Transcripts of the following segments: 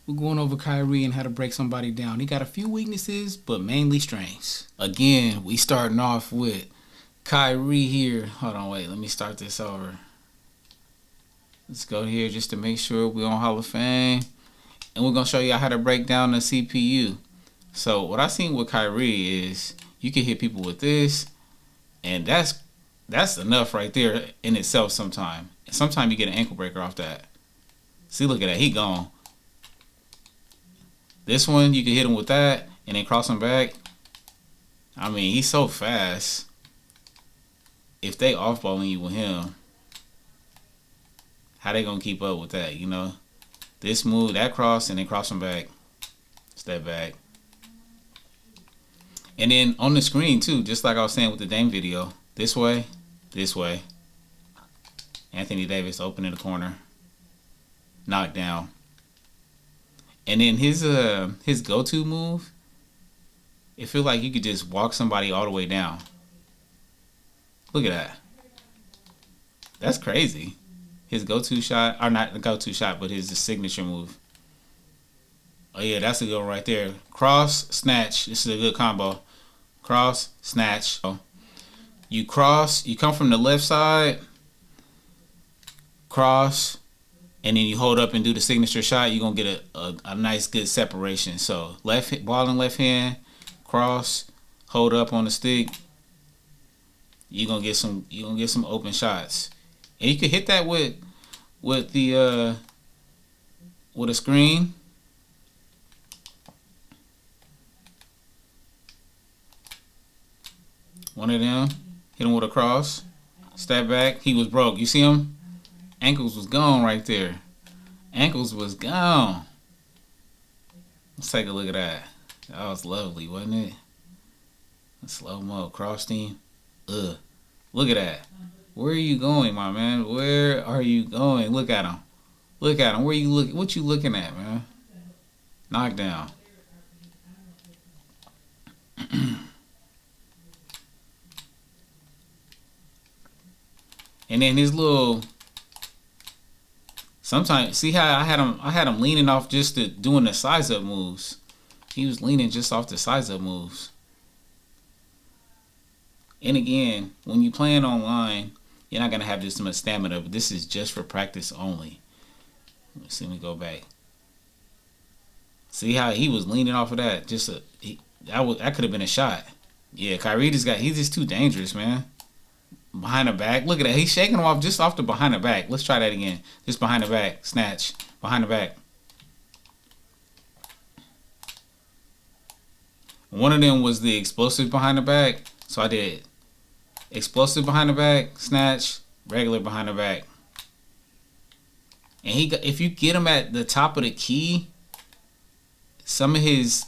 We're going over Kyrie and how to break somebody down. He got a few weaknesses, but mainly strengths. Again, we starting off with Kyrie here. Hold on, wait. Let me start this over. Let's go here just to make sure we're on Hall of Fame. And we're going to show you how to break down the CPU. So what I seen with Kyrie is you can hit people with this, and that's enough right there in itself sometimes. And sometimes you get an ankle breaker off that. See, look at that. He gone. This one, you can hit him with that and then cross him back. I mean, he's so fast. If they off-balling you with him, how they going to keep up with that, you know? This move, that cross, and then cross him back. Step back. And then on the screen, too, just like I was saying with the Dame video, this way, this way. Anthony Davis open in the corner. Knock down. And then his go-to move, it feels like you could just walk somebody all the way down. Look at that. That's crazy. His go-to shot, or not the go-to shot, but his signature move. Oh yeah, that's a good one right there. Cross, snatch. This is a good combo. Cross, snatch. You cross, you come from the left side, cross, and then you hold up and do the signature shot. You're gonna get a nice good separation. So left ball in left hand, cross, hold up on the stick. You're gonna get some open shots. And you can hit that with a screen. One of them, hit him with a cross, step back. He was broke. You see him? Ankles was gone right there. Ankles was gone. Let's take a look at that. That was lovely, wasn't it? Slow mo cross team. Look at that. Where are you going, my man? Where are you going? Look at him. Look at him. Where you look? What you looking at, man? Knockdown. And then his little. Sometimes, see how I had him leaning off just doing the size up moves. He was leaning just off the size up moves. And again, when you playing online, you're not gonna have this much stamina, but this is just for practice only. Let's see me go back. See how he was leaning off of that? That could have been a shot. Yeah, Kyrie he's just too dangerous, man. Behind the back. Look at that. He's shaking him off just off the behind the back. Let's try that again. Just behind the back. Snatch. Behind the back. One of them was the explosive behind the back. So I did explosive behind the back, snatch, regular behind the back. And if you get him at the top of the key, some of his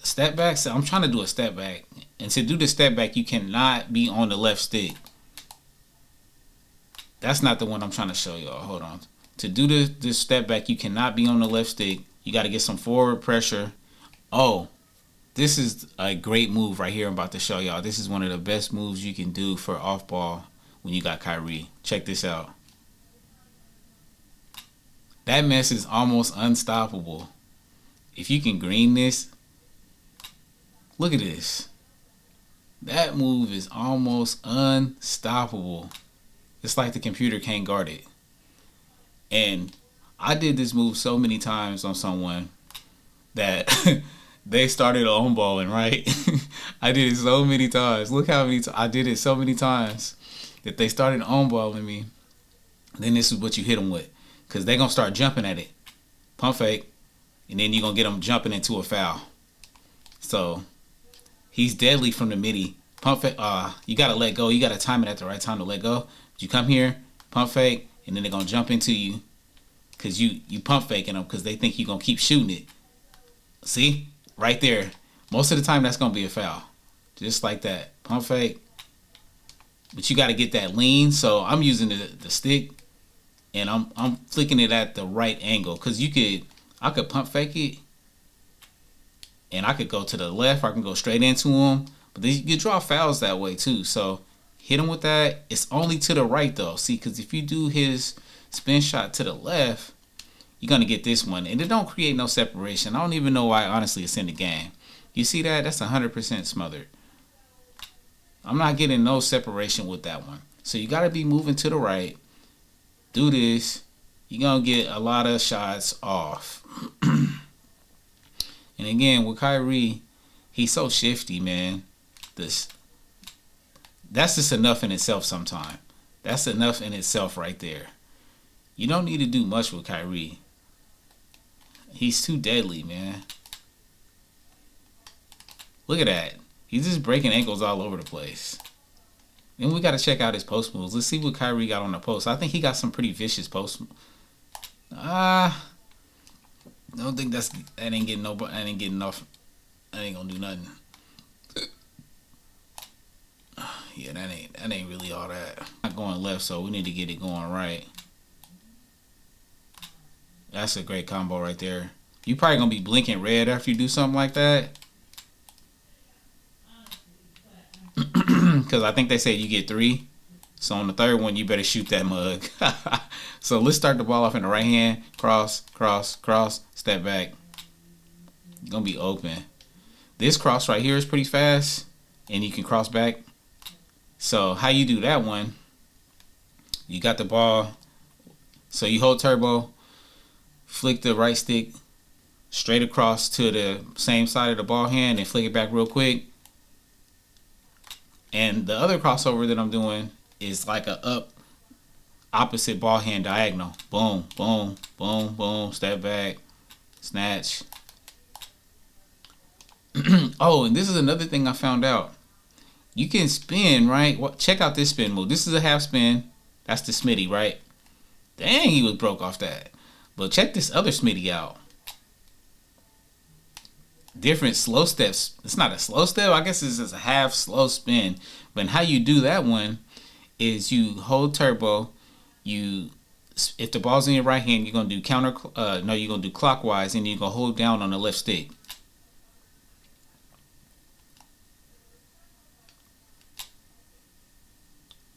step backs, I'm trying to do a step back. And to do the step back, you cannot be on the left stick. That's not the one I'm trying to show y'all. Hold on. To do this step back, you cannot be on the left stick. You got to get some forward pressure. Oh, this is a great move right here I'm about to show y'all. This is one of the best moves you can do for off ball when you got Kyrie. Check this out. That mess is almost unstoppable. If you can green this, look at this. That move is almost unstoppable. It's like the computer can't guard it. And I did this move so many times on someone that they started on balling, right? I did it so many times. Look how many I did it so many times that they started on balling me. Then this is what you hit them with, because they're gonna start jumping at it. Pump fake, and then you're gonna get them jumping into a foul. So he's deadly from the midi. Pump fake. You gotta let go. You gotta time it at the right time to let go. But you come here, pump fake, and then they're gonna jump into you, because you pump faking them because they think you're gonna keep shooting it. See? Right there. Most of the time that's gonna be a foul. Just like that. Pump fake. But you gotta get that lean. So I'm using the stick, and I'm flicking it at the right angle. Cause I could pump fake it, and I could go to the left, or I can go straight into him. But you draw fouls that way too. So hit him with that. It's only to the right though. See, because if you do his spin shot to the left, you're going to get this one. And it don't create no separation. I don't even know why, honestly, it's in the game. You see that? That's 100% smothered. I'm not getting no separation with that one. So you got to be moving to the right. Do this. You're going to get a lot of shots off. And again, with Kyrie, he's so shifty, man. That's just enough in itself sometimes. That's enough in itself right there. You don't need to do much with Kyrie. He's too deadly, man. Look at that. He's just breaking ankles all over the place. Then we got to check out his post moves. Let's see what Kyrie got on the post. I think he got some pretty vicious post. Don't think that ain't getting no. That ain't getting enough. That ain't gonna do nothing. Yeah, that ain't really all that. Not going left, so we need to get it going right. That's a great combo right there. You probably gonna be blinking red after you do something like that. Because I think they said you get 3. So on the third one, you better shoot that mug. So let's start the ball off in the right hand. Cross, cross, cross, step back. Gonna be open. This cross right here is pretty fast. And you can cross back. So how you do that one, you got the ball. So you hold turbo, flick the right stick straight across to the same side of the ball hand and flick it back real quick. And the other crossover that I'm doing is like a up opposite ball hand diagonal. Boom, boom, boom, boom, step back, snatch. Oh, and this is another thing I found out. You can spin, right? Check out this spin move. This is a half spin. That's the Smitty, right? Dang, he was broke off that. But check this other Smitty out. Different slow steps. It's not a slow step. I guess it's just a half slow spin. But how you do that one is you hold turbo. If the ball's in your right hand, you're gonna do you're gonna do clockwise, and you're gonna hold down on the left stick.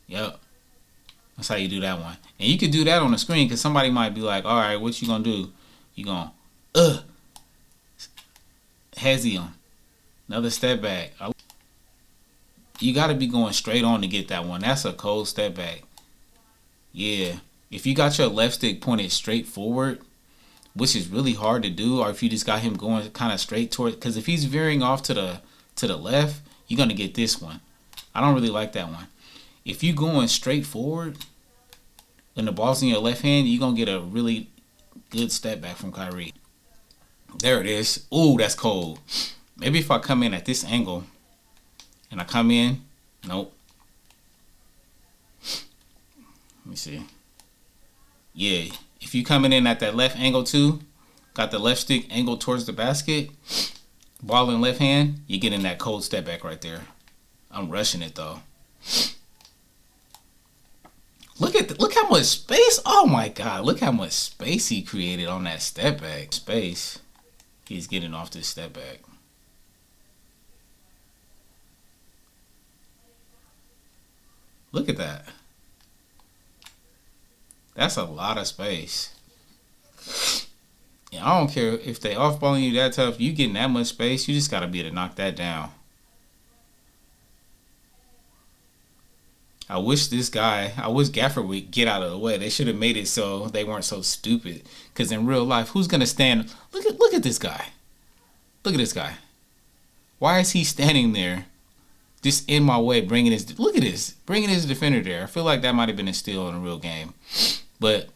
Yep. That's how you do that one. And you can do that on the screen because somebody might be like, all right, what you gonna do? You gonna hezzy him. Another step back. You got to be going straight on to get that one. That's a cold step back. Yeah. If you got your left stick pointed straight forward, which is really hard to do, or if you just got him going kind of straight toward, because if he's veering off to the left, you're going to get this one. I don't really like that one. If you going straight forward and the ball's in your left hand, you're going to get a really good step back from Kyrie. There it is. Ooh, that's cold. Maybe if I come in at this angle and I come in. Nope. Let me see. Yeah. If you coming in at that left angle too, got the left stick angled towards the basket, ball in left hand, you get in that cold step back right there. I'm rushing it though. Look how much space. Oh my God. Look how much space he created on that step back. Space. He's getting off this step back. Look at that. That's a lot of space. Yeah, I don't care if they off-balling you that tough. You getting that much space, you just got to be able to knock that down. I wish Gaffer would get out of the way. They should have made it so they weren't so stupid. Because in real life, who's going to stand? Look at this guy. Look at this guy. Why is he standing there just in my way bringing his... Look at this. Bringing his defender there. I feel like that might have been a steal in a real game. But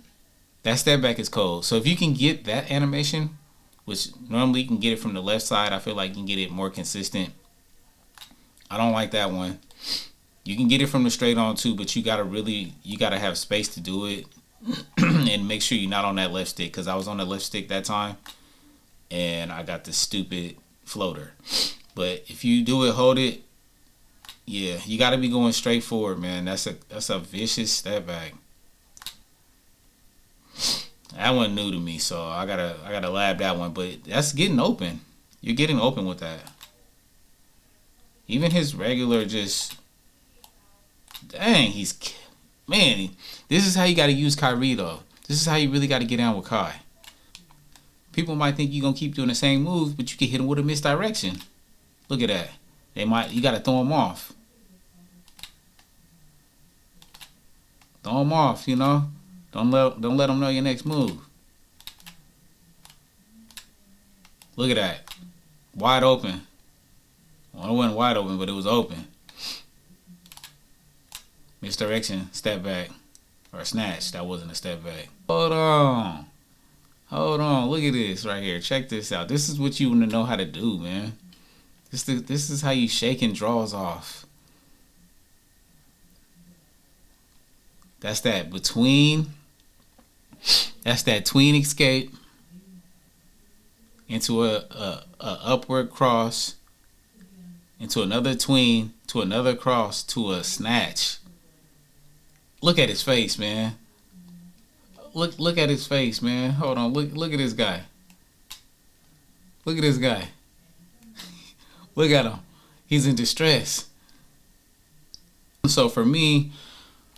that step back is cold. So if you can get that animation, which normally you can get it from the left side, I feel like you can get it more consistent. I don't like that one. You can get it from the straight on too, but you gotta have space to do it, and make sure you're not on that left stick. Cause I was on the left stick that time, and I got this stupid floater. But if you do it, hold it. Yeah, you gotta be going straight forward, man. That's a vicious step back. That one new to me, so I gotta lab that one. But that's getting open. You're getting open with that. Even his regular just. Dang, man, this is how you got to use Kyrie, though. This is how you really got to get down with Kai. People might think you're gonna keep doing the same moves, but you can hit them with a misdirection. Look at that. You gotta throw them off. Throw them off, you know. Don't let them know your next move. Look at that. Wide open. Well, it wasn't wide open, but it was open. Misdirection, step back. Or snatch. That wasn't a step back. Hold on. Hold on. Look at this right here. Check this out. This is what you want to know how to do, man. This is how you shake and draws off. That's that between. That's that tween escape into a upward cross, into another tween, to another cross, to a snatch. Look at his face, man. Look at his face, man. Hold on. Look at this guy. Look at this guy. Look at him. He's in distress. So for me,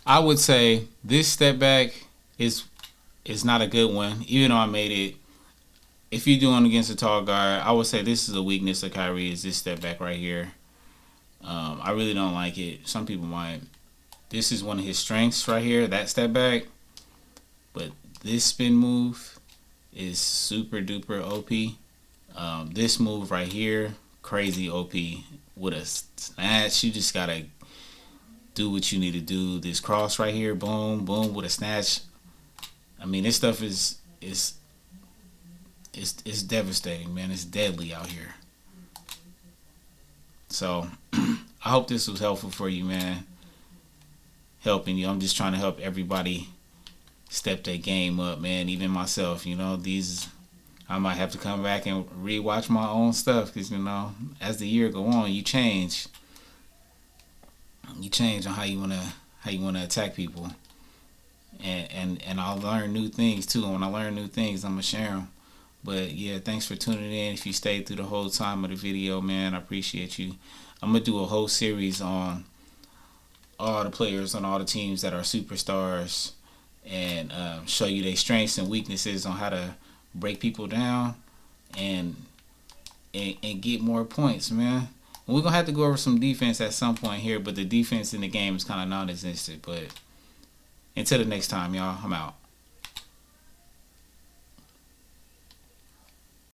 I would say this step back is not a good one. Even though I made it. If you're doing against a tall guard, I would say this is a weakness of Kyrie, is this step back right here. I really don't like it. Some people might. This is one of his strengths right here, that step back. But this spin move is super duper OP. This move right here, crazy OP. With a snatch, you just gotta do what you need to do. This cross right here, boom, boom, with a snatch. I mean, this stuff is devastating, man. It's deadly out here. So, I hope this was helpful for you, man. Helping you. I'm just trying to help everybody step their game up, man. Even myself, you know. I might have to come back and rewatch my own stuff because, you know, as the year go on, you change. You change on how you wanna attack people, and I'll learn new things too. And when I learn new things, I'm gonna share them. But yeah, thanks for tuning in. If you stayed through the whole time of the video, man, I appreciate you. I'm gonna do a whole series on all the players on all the teams that are superstars, and show you their strengths and weaknesses on how to break people down and get more points, man. And we're gonna have to go over some defense at some point here, but the defense in the game is kind of non-existent. But until the next time, y'all, I'm out.